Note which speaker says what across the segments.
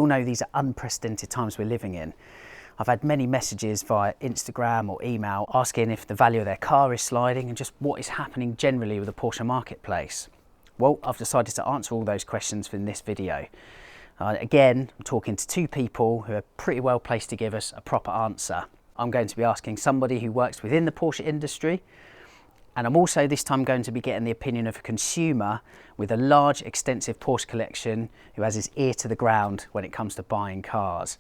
Speaker 1: all know these are unprecedented times we're living in. I've had many messages via Instagram or email asking if the value of their car is sliding and just what is happening generally with the Porsche marketplace. Well, I've decided to answer all those questions in this video. Again, I'm talking to two people who are pretty well placed to give us a proper answer. I'm going to be asking somebody who works within the Porsche industry, and I'm also this time going to be getting the opinion of a consumer with a large, extensive Porsche collection who has his ear to the ground when it comes to buying cars.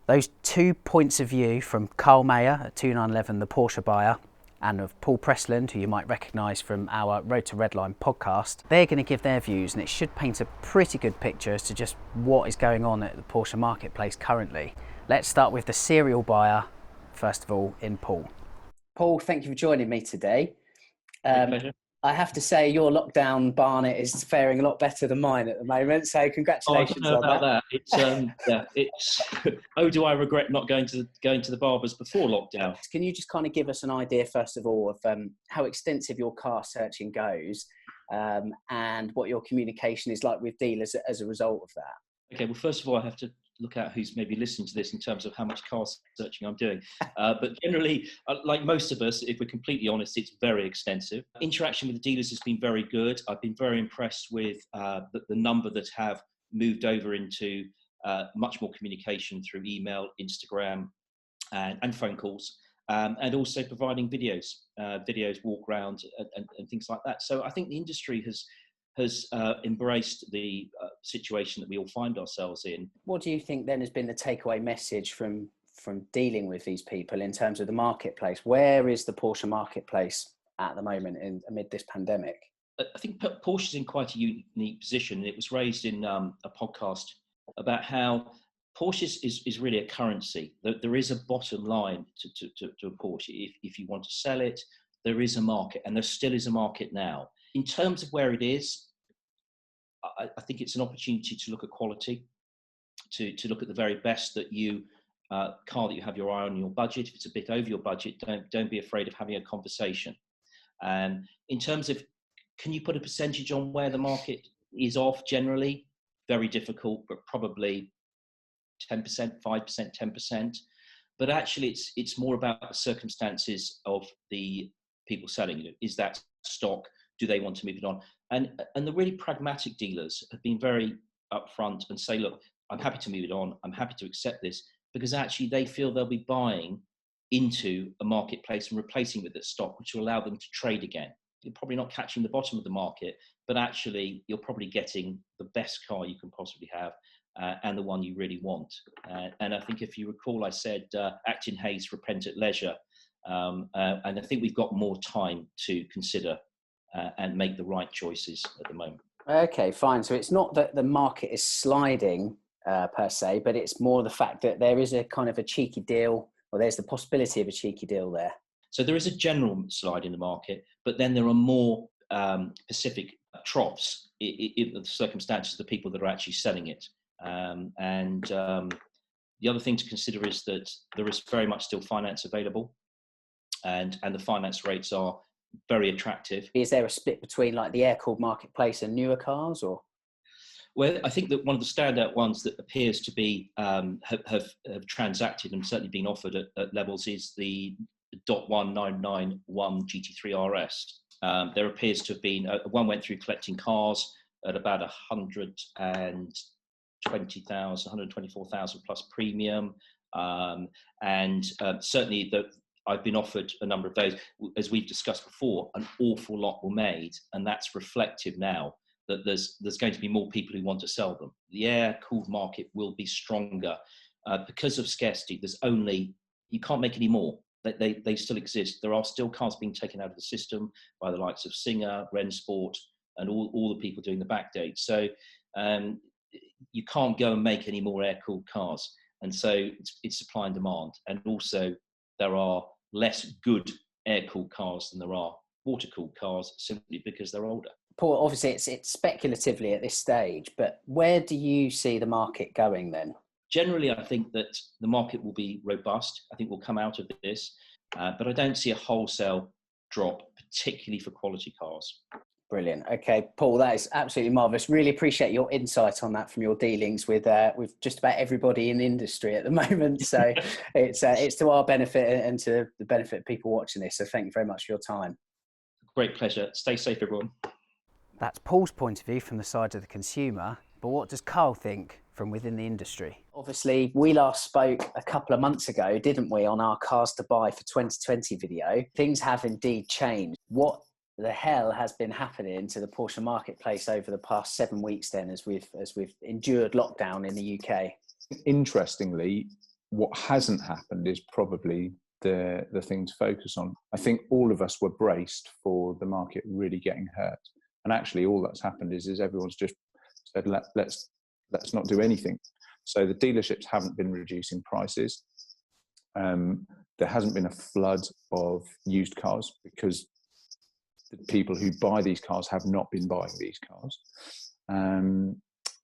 Speaker 1: Those 2 points of view from Karl Meyer at 2911 The Porsche Buyer and of Paul Pressland, who you might recognise from our Road to Redline podcast, they're going to give their views, and it should paint a pretty good picture as to just what is going on at the Porsche marketplace currently. Let's start with the serial buyer, first of all, in Paul. Paul, thank you for joining me today.
Speaker 2: Pleasure.
Speaker 1: I have to say your lockdown Barnet is faring a lot better than mine at the moment, so congratulations
Speaker 2: I don't know
Speaker 1: on
Speaker 2: about that. It's oh, do I regret not going to the barbers before lockdown?
Speaker 1: Can you just kind of give us an idea, first of all, of how extensive your car searching goes, and what your communication is like with dealers as a result of that?
Speaker 2: Okay, well, first of all, I have to look at who's maybe listening to this in terms of how much car searching I'm doing. But generally, like most of us, if we're completely honest, it's very extensive. Interaction with the dealers has been very good. I've been very impressed with the number that have moved over into much more communication through email, Instagram, and phone calls. And also providing videos, walk around and things like that. So I think the industry has embraced the situation that we all find ourselves in.
Speaker 1: What do you think then has been the takeaway message from dealing with these people in terms of the marketplace? Where is the Porsche marketplace at the moment amid this pandemic?
Speaker 2: I think Porsche's in quite a unique position. It was raised in a podcast about how Porsche is really a currency. There is a bottom line to a Porsche. If you want to sell it, there is a market, and there still is a market now. In terms of where it is, I think it's an opportunity to look at quality, to look at the very best that car that you have your eye on your budget. If it's a bit over your budget, don't be afraid of having a conversation. In terms of, can you put a percentage on where the market is off generally? Very difficult, but probably 10%, 5%, 10%. But actually, it's more about the circumstances of the people selling. Is that stock? Do they want to move it on? And the really pragmatic dealers have been very upfront and say, look, I'm happy to move it on. I'm happy to accept this, because actually they feel they'll be buying into a marketplace and replacing with the stock, which will allow them to trade again. You're probably not catching the bottom of the market, but actually you're probably getting the best car you can possibly have, and the one you really want. And I think if you recall, I said, act in haste, repent at leisure. And I think we've got more time to consider and make the right choices at the moment.
Speaker 1: Okay, fine. So it's not that the market is sliding per se, but it's more the fact that there is a kind of a cheeky deal, or there's the possibility of a cheeky deal there.
Speaker 2: So there is a general slide in the market, but then there are more specific troughs in the circumstances of the people that are actually selling it. The other thing to consider is that there is very much still finance available, and the finance rates are very attractive.
Speaker 1: Is there a split between like the air-cooled marketplace and newer cars, or?
Speaker 2: Well, I think that one of the standout ones that appears to be have transacted and certainly been offered at levels is the .1991 GT3 RS. There appears to have been one went through collecting cars at about 124,000 plus premium, and certainly I've been offered a number of those. As we've discussed before, an awful lot were made, and that's reflective now that there's going to be more people who want to sell them. The air-cooled market will be stronger because of scarcity. You can't make any more. They still exist. There are still cars being taken out of the system by the likes of Singer, Rennsport, and all the people doing the backdate. So you can't go and make any more air-cooled cars. And so it's supply and demand. And also there are less good air-cooled cars than there are water-cooled cars, simply because they're older.
Speaker 1: Paul, obviously it's speculatively at this stage, but where do you see the market going then?
Speaker 2: Generally, I think that the market will be robust. I think we'll come out of this, but I don't see a wholesale drop, particularly for quality cars.
Speaker 1: Brilliant. Okay, Paul, that is absolutely marvellous. Really appreciate your insight on that from your dealings with just about everybody in the industry at the moment. So it's to our benefit and to the benefit of people watching this. So thank you very much for your time.
Speaker 2: Great pleasure. Stay safe, everyone.
Speaker 1: That's Paul's point of view from the side of the consumer, but what does Karl think from within the industry? Obviously, we last spoke a couple of months ago, didn't we, on our Cars to Buy for 2020 video. Things have indeed changed. What the hell has been happening to the Porsche marketplace over the past 7 weeks then, as we've endured lockdown in the UK?
Speaker 3: Interestingly, what hasn't happened is probably the thing to focus on. I think all of us were braced for the market really getting hurt. And actually all that's happened is everyone's just said, let's not do anything. So the dealerships haven't been reducing prices. There hasn't been a flood of used cars because the people who buy these cars have not been buying these cars. And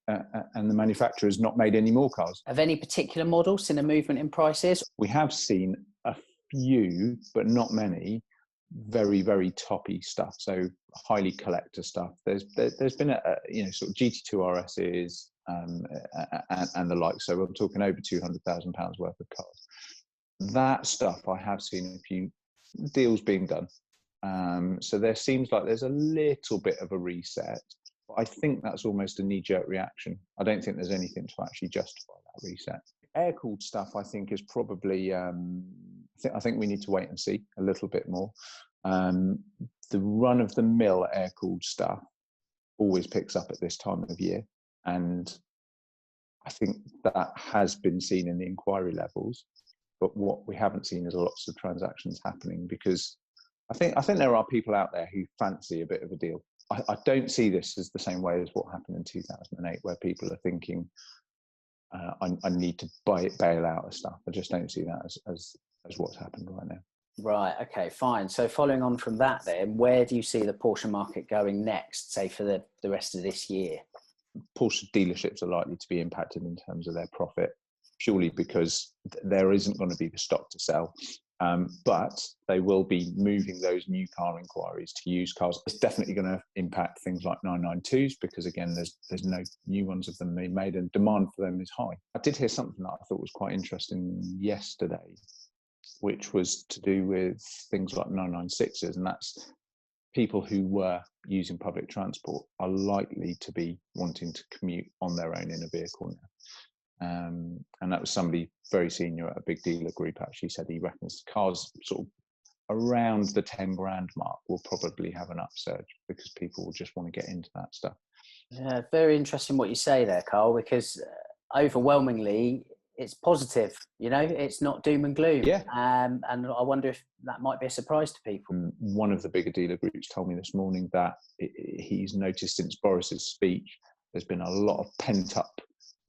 Speaker 3: the manufacturer has not made any more cars.
Speaker 1: Have any particular models seen a movement in prices?
Speaker 3: We have seen a few, but not many, very, very toppy stuff. So highly collector stuff. There's been a sort of GT2 RSs and the like. So we're talking over £200,000 worth of cars. That stuff, I have seen a few deals being done. So there seems like there's a little bit of a reset. But I think that's almost a knee-jerk reaction. I don't think there's anything to actually justify that reset. Air-cooled stuff, I think, is probably. I think we need to wait and see a little bit more. The run-of-the-mill air-cooled stuff always picks up at this time of year, and I think that has been seen in the inquiry levels. But what we haven't seen is lots of transactions happening because I think there are people out there who fancy a bit of a deal. I don't see this as the same way as what happened in 2008, where people are thinking, I need to bail out of stuff. I just don't see that as what's happened right now.
Speaker 1: Right, okay, fine. So following on from that then, where do you see the Porsche market going next, say for the rest of this year?
Speaker 3: Porsche dealerships are likely to be impacted in terms of their profit, purely because there isn't going to be the stock to sell. But they will be moving those new car inquiries to used cars. It's definitely going to impact things like 992s because, again, there's no new ones of them being made and demand for them is high. I did hear something that I thought was quite interesting yesterday, which was to do with things like 996s, and that's people who were using public transport are likely to be wanting to commute on their own in a vehicle now. And that was somebody very senior at a big dealer group actually said he reckons cars sort of around the 10 grand mark will probably have an upsurge because people will just want to get into that stuff.
Speaker 1: Yeah, very interesting what you say there, Karl, because overwhelmingly it's positive, it's not doom and gloom.
Speaker 3: Yeah.
Speaker 1: And I wonder if that might be a surprise to people.
Speaker 3: One of the bigger dealer groups told me this morning that he's noticed since Boris's speech, there's been a lot of pent up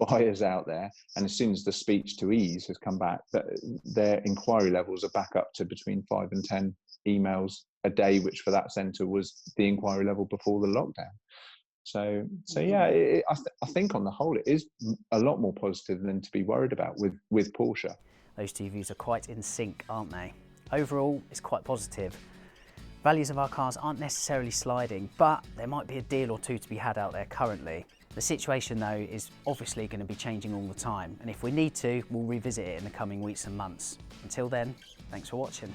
Speaker 3: buyers out there, and as soon as the speech to ease has come back, that their inquiry levels are back up to between 5 and 10 emails a day, which for that centre was the inquiry level before the lockdown. So yeah, I think on the whole it is a lot more positive than to be worried about with Porsche.
Speaker 1: Those two views are quite in sync, aren't they? Overall, it's quite positive. Values of our cars aren't necessarily sliding, but there might be a deal or two to be had out there currently. The situation though is obviously going to be changing all the time, and if we need to, we'll revisit it in the coming weeks and months. Until then, thanks for watching.